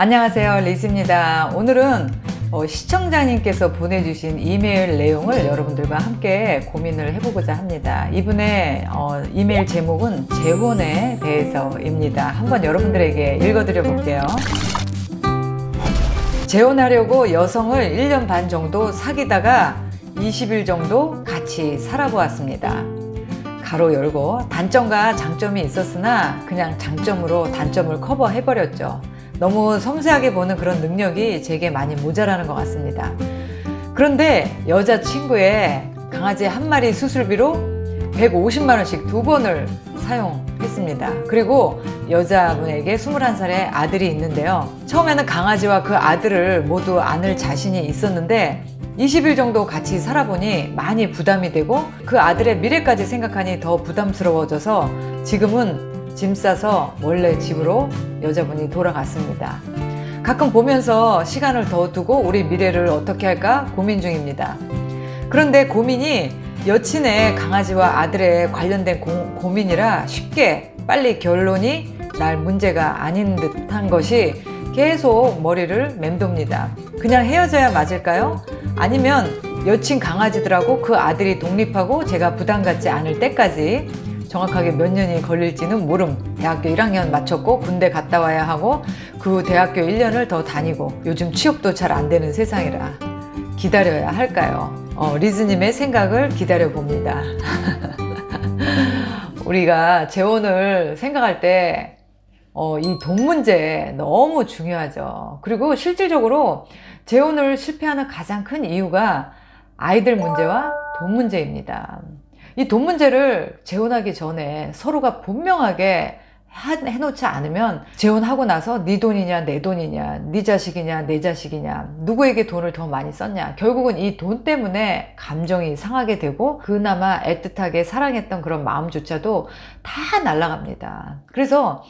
안녕하세요, 리즈입니다. 오늘은 시청자님께서 보내주신 이메일 내용을 여러분들과 함께 고민을 해보고자 합니다. 이분의 이메일 제목은 재혼에 대해서입니다. 한번 여러분들에게 읽어드려 볼게요. 재혼하려고 여성을 1년 반 정도 사귀다가 20일 정도 같이 살아보았습니다. 가로 열고 단점과 장점이 있었으나 그냥 장점으로 단점을 커버해버렸죠. 너무 섬세하게 보는 그런 능력이 제게 많이 모자라는 것 같습니다. 그런데 여자친구의 강아지 한 마리 수술비로 150만원씩 2번을 사용했습니다. 그리고 여자분에게 21살의 아들이 있는데요. 처음에는 강아지와 그 아들을 모두 안을 자신이 있었는데 20일 정도 같이 살아보니 많이 부담이 되고 그 아들의 미래까지 생각하니 더 부담스러워져서 지금은 짐 싸서 원래 집으로 여자분이 돌아갔습니다. 가끔 보면서 시간을 더 두고 우리 미래를 어떻게 할까 고민 중입니다. 그런데 고민이 여친의 강아지와 아들에 관련된 고민이라 쉽게 빨리 결론이 날 문제가 아닌 듯한 것이 계속 머리를 맴돕니다. 그냥 헤어져야 맞을까요? 아니면 여친 강아지들하고 그 아들이 독립하고 제가 부담 갖지 않을 때까지 정확하게 몇 년이 걸릴지는 모름. 대학교 1학년 마쳤고 군대 갔다 와야 하고 그 대학교 1년을 더 다니고 요즘 취업도 잘 안 되는 세상이라 기다려야 할까요? 리즈님의 생각을 기다려 봅니다. 우리가 재혼을 생각할 때 이 돈 문제 너무 중요하죠. 그리고 실질적으로 재혼을 실패하는 가장 큰 이유가 아이들 문제와 돈 문제입니다. 이 돈 문제를 재혼하기 전에 서로가 분명하게 해놓지 않으면 재혼하고 나서 네 돈이냐 내 돈이냐 네 자식이냐 내 자식이냐 누구에게 돈을 더 많이 썼냐 결국은 이 돈 때문에 감정이 상하게 되고 그나마 애틋하게 사랑했던 그런 마음조차도 다 날아갑니다. 그래서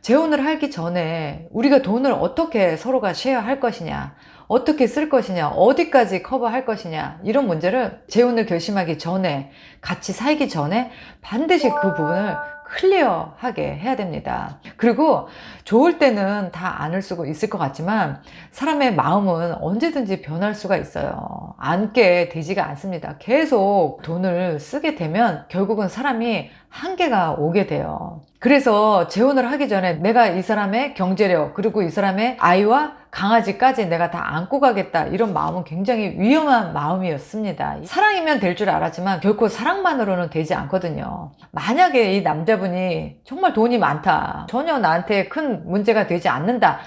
재혼을 하기 전에 우리가 돈을 어떻게 서로가 쉐어할 것이냐 어떻게 쓸 것이냐 어디까지 커버할 것이냐 이런 문제를 재혼을 결심하기 전에 같이 살기 전에 반드시 그 부분을 클리어하게 해야 됩니다. 그리고 좋을 때는 다 안을 쓰고 있을 것 같지만 사람의 마음은 언제든지 변할 수가 있어요. 앉게 되지가 않습니다. 계속 돈을 쓰게 되면 결국은 사람이 한계가 오게 돼요. 그래서 재혼을 하기 전에 내가 이 사람의 경제력 그리고 이 사람의 아이와 강아지까지 내가 다 안고 가겠다 이런 마음은 굉장히 위험한 마음이었습니다. 사랑이면 될 줄 알았지만 결코 사랑만으로는 되지 않거든요. 만약에 이 남자분이 정말 돈이 많다 전혀 나한테 큰 문제가 되지 않는다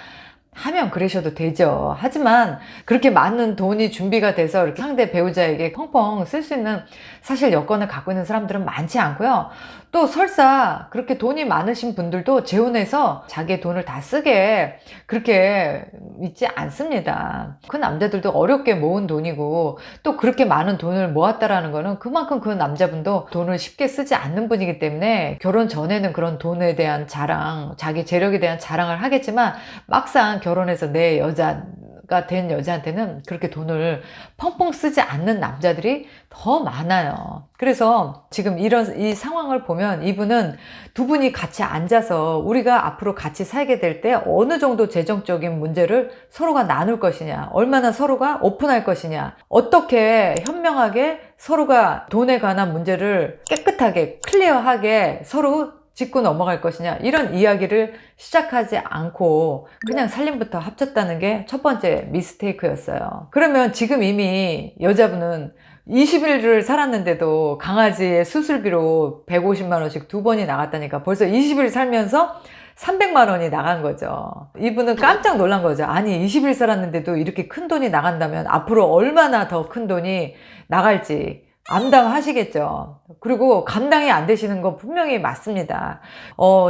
하면 그러셔도 되죠. 하지만 그렇게 많은 돈이 준비가 돼서 이렇게 상대 배우자에게 펑펑 쓸 수 있는 사실 여건을 갖고 있는 사람들은 많지 않고요. 또 설사 그렇게 돈이 많으신 분들도 재혼해서 자기의 돈을 다 쓰게 그렇게 있지 않습니다. 그 남자들도 어렵게 모은 돈이고 또 그렇게 많은 돈을 모았다라는 거는 그만큼 그 남자분도 돈을 쉽게 쓰지 않는 분이기 때문에 결혼 전에는 그런 돈에 대한 자랑, 자기 재력에 대한 자랑을 하겠지만 막상 결혼해서 내 여자가 된 여자한테는 그렇게 돈을 펑펑 쓰지 않는 남자들이 더 많아요. 그래서 지금 이 상황을 보면 이분은 두 분이 같이 앉아서 우리가 앞으로 같이 살게 될 때 어느 정도 재정적인 문제를 서로가 나눌 것이냐, 얼마나 서로가 오픈할 것이냐, 어떻게 현명하게 서로가 돈에 관한 문제를 깨끗하게 클리어하게 서로 짚고 넘어갈 것이냐 이런 이야기를 시작하지 않고 그냥 살림부터 합쳤다는 게 첫 번째 미스테이크였어요. 그러면 지금 이미 여자분은 20일을 살았는데도 강아지의 수술비로 150만 원씩 2번이 나갔다니까 벌써 20일 살면서 300만 원이 나간 거죠. 이분은 깜짝 놀란 거죠. 아니 20일 살았는데도 이렇게 큰 돈이 나간다면 앞으로 얼마나 더 큰 돈이 나갈지 감당하시겠죠. 그리고 감당이 안 되시는 건 분명히 맞습니다.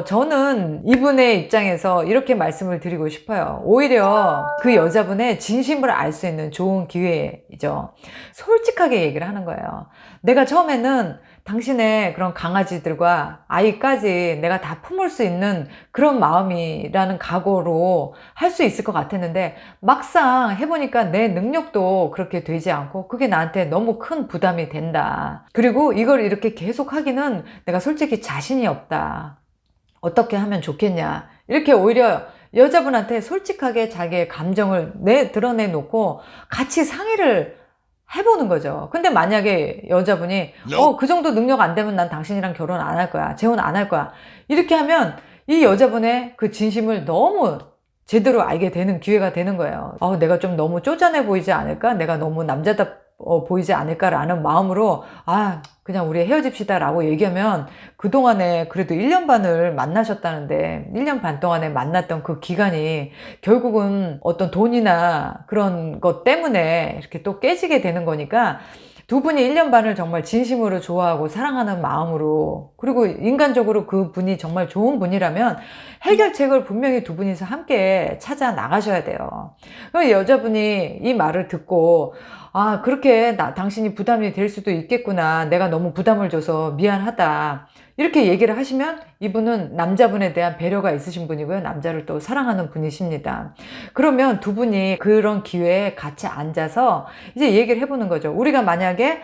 저는 이분의 입장에서 이렇게 말씀을 드리고 싶어요. 오히려 그 여자분의 진심을 알 수 있는 좋은 기회이죠. 솔직하게 얘기를 하는 거예요. 내가 처음에는 당신의 그런 강아지들과 아이까지 내가 다 품을 수 있는 그런 마음이라는 각오로 할 수 있을 것 같았는데 막상 해보니까 내 능력도 그렇게 되지 않고 그게 나한테 너무 큰 부담이 된다. 그리고 이걸 이렇게 계속 하기는 내가 솔직히 자신이 없다. 어떻게 하면 좋겠냐. 이렇게 오히려 여자분한테 솔직하게 자기의 감정을 드러내놓고 같이 상의를 해보는 거죠. 근데 만약에 여자분이 그 정도 능력 안 되면 난 당신이랑 결혼 안 할 거야, 재혼 안 할 거야, 이렇게 하면 이 여자분의 그 진심을 너무 제대로 알게 되는 기회가 되는 거예요. 내가 좀 너무 쪼잔해 보이지 않을까? 내가 너무 남자답 보이지 않을까라는 마음으로 그냥 우리 헤어집시다 라고 얘기하면, 그동안에 그래도 1년 반을 만나셨다는데 1년 반 동안에 만났던 그 기간이 결국은 어떤 돈이나 그런 것 때문에 이렇게 또 깨지게 되는 거니까, 두 분이 1년 반을 정말 진심으로 좋아하고 사랑하는 마음으로, 그리고 인간적으로 그 분이 정말 좋은 분이라면 해결책을 분명히 두 분이서 함께 찾아 나가셔야 돼요. 그럼 여자분이 이 말을 듣고 그렇게 당신이 부담이 될 수도 있겠구나, 내가 너무 부담을 줘서 미안하다, 이렇게 얘기를 하시면 이분은 남자분에 대한 배려가 있으신 분이고요, 남자를 또 사랑하는 분이십니다. 그러면 두 분이 그런 기회에 같이 앉아서 이제 얘기를 해보는 거죠. 우리가 만약에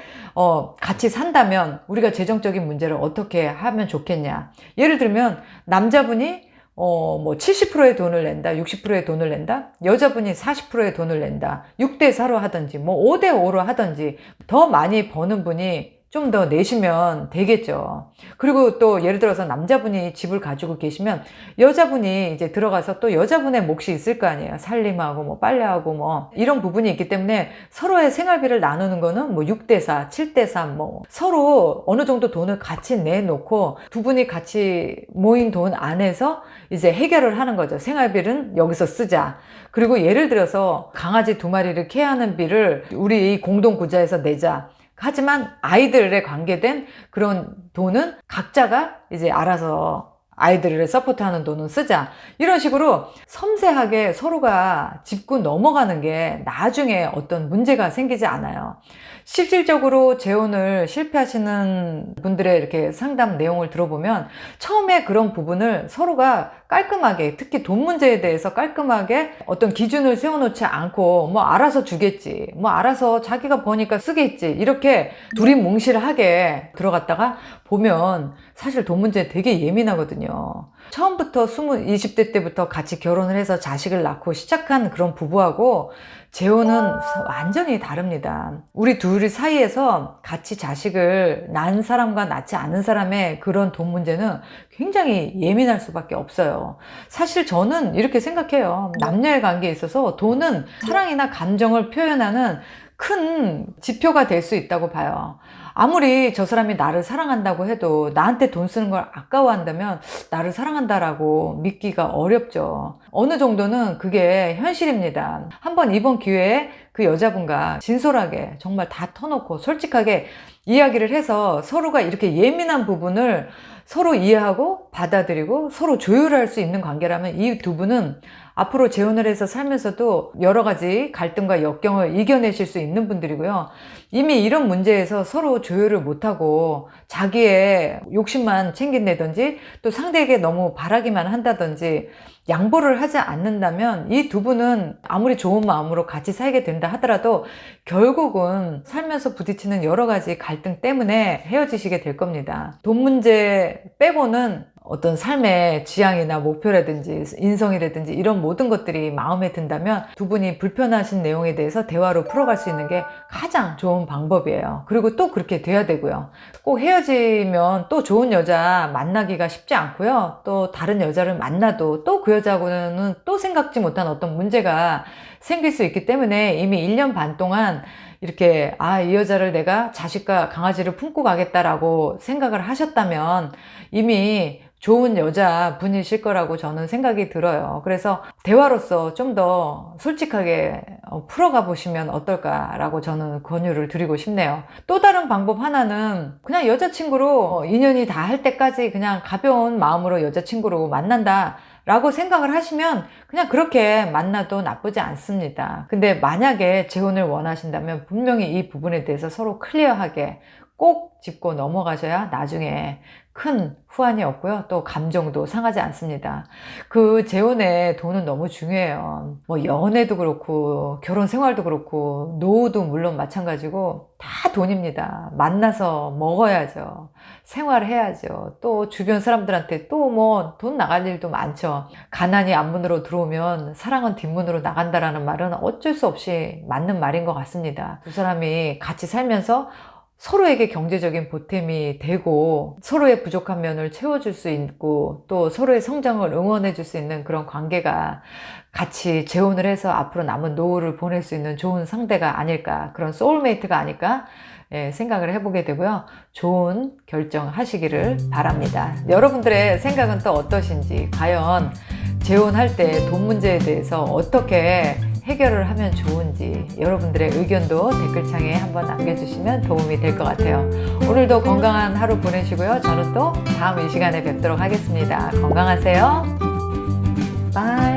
같이 산다면 우리가 재정적인 문제를 어떻게 하면 좋겠냐. 예를 들면 남자분이 뭐 70%의 돈을 낸다, 60%의 돈을 낸다, 여자분이 40%의 돈을 낸다, 6대4로 하든지 뭐 5대5로 하든지, 더 많이 버는 분이 좀 더 내시면 되겠죠. 그리고 또 예를 들어서 남자분이 집을 가지고 계시면 여자분이 이제 들어가서 또 여자분의 몫이 있을 거 아니에요. 살림하고 뭐 빨래하고 뭐 이런 부분이 있기 때문에 서로의 생활비를 나누는 거는 뭐 6대4, 7대3 뭐 서로 어느 정도 돈을 같이 내놓고 두 분이 같이 모인 돈 안에서 이제 해결을 하는 거죠. 생활비는 여기서 쓰자. 그리고 예를 들어서 강아지 2마리를 케어하는 비를 우리 공동 구자에서 내자. 하지만 아이들에 관계된 그런 돈은 각자가 이제 알아서 아이들을 서포트하는 돈은 쓰자. 이런 식으로 섬세하게 서로가 짚고 넘어가는 게 나중에 어떤 문제가 생기지 않아요. 실질적으로 재혼을 실패하시는 분들의 이렇게 상담 내용을 들어보면 처음에 그런 부분을 서로가 깔끔하게, 특히 돈 문제에 대해서 깔끔하게 어떤 기준을 세워놓지 않고 뭐 알아서 주겠지, 뭐 알아서 자기가 버니까 쓰겠지, 이렇게 둘이 뭉실하게 들어갔다가 보면 사실 돈 문제에 되게 예민하거든요. 처음부터 20대 때부터 같이 결혼을 해서 자식을 낳고 시작한 그런 부부하고 재혼은 완전히 다릅니다. 우리 둘이 사이에서 같이 자식을 낳은 사람과 낳지 않은 사람의 그런 돈 문제는 굉장히 예민할 수밖에 없어요. 사실 저는 이렇게 생각해요. 남녀의 관계에 있어서 돈은 사랑이나 감정을 표현하는 큰 지표가 될 수 있다고 봐요. 아무리 저 사람이 나를 사랑한다고 해도 나한테 돈 쓰는 걸 아까워한다면 나를 사랑한다라고 믿기가 어렵죠. 어느 정도는 그게 현실입니다. 한번 이번 기회에 그 여자분과 진솔하게 정말 다 터놓고 솔직하게 이야기를 해서 서로가 이렇게 예민한 부분을 서로 이해하고 받아들이고 서로 조율할 수 있는 관계라면 이 두 분은 앞으로 재혼을 해서 살면서도 여러 가지 갈등과 역경을 이겨내실 수 있는 분들이고요. 이미 이런 문제에서 서로 조율을 못하고 자기의 욕심만 챙긴다든지 또 상대에게 너무 바라기만 한다든지 양보를 하지 않는다면 이 두 분은 아무리 좋은 마음으로 같이 살게 된다 하더라도 결국은 살면서 부딪히는 여러 가지 갈등 때문에 헤어지시게 될 겁니다. 돈 문제 빼고는 어떤 삶의 지향이나 목표라든지 인성이라든지 이런 모든 것들이 마음에 든다면 두 분이 불편하신 내용에 대해서 대화로 풀어갈 수 있는 게 가장 좋은 방법이에요. 그리고 또 그렇게 돼야 되고요. 꼭 헤어지면 또 좋은 여자 만나기가 쉽지 않고요. 또 다른 여자를 만나도 또 그 여자하고는 또 생각지 못한 어떤 문제가 생길 수 있기 때문에 이미 1년 반 동안 이렇게 이 여자를 내가 자식과 강아지를 품고 가겠다라고 생각을 하셨다면 이미 좋은 여자분이실 거라고 저는 생각이 들어요. 그래서 대화로서 좀 더 솔직하게 풀어가 보시면 어떨까라고 저는 권유를 드리고 싶네요. 또 다른 방법 하나는 그냥 여자친구로 인연이 다 할 때까지 그냥 가벼운 마음으로 여자친구로 만난다 라고 생각을 하시면 그냥 그렇게 만나도 나쁘지 않습니다. 근데 만약에 재혼을 원하신다면 분명히 이 부분에 대해서 서로 클리어하게 꼭 짚고 넘어가셔야 나중에 큰 후환이 없고요. 또 감정도 상하지 않습니다. 그 재혼에 돈은 너무 중요해요. 뭐 연애도 그렇고 결혼 생활도 그렇고 노후도 물론 마찬가지고 다 돈입니다. 만나서 먹어야죠. 생활해야죠. 또 주변 사람들한테 또 뭐 돈 나갈 일도 많죠. 가난이 앞문으로 들어오면 사랑은 뒷문으로 나간다라는 말은 어쩔 수 없이 맞는 말인 것 같습니다. 두 사람이 같이 살면서 서로에게 경제적인 보탬이 되고 서로의 부족한 면을 채워줄 수 있고 또 서로의 성장을 응원해 줄 수 있는 그런 관계가 같이 재혼을 해서 앞으로 남은 노후를 보낼 수 있는 좋은 상대가 아닐까, 그런 소울메이트가 아닐까 생각을 해보게 되고요. 좋은 결정 하시기를 바랍니다. 여러분들의 생각은 또 어떠신지, 과연 재혼할 때 돈 문제에 대해서 어떻게 해결을 하면 좋은지 여러분들의 의견도 댓글창에 한번 남겨주시면 도움이 될 것 같아요. 오늘도 건강한 하루 보내시고요. 저는 또 다음 이 시간에 뵙도록 하겠습니다. 건강하세요. 바이.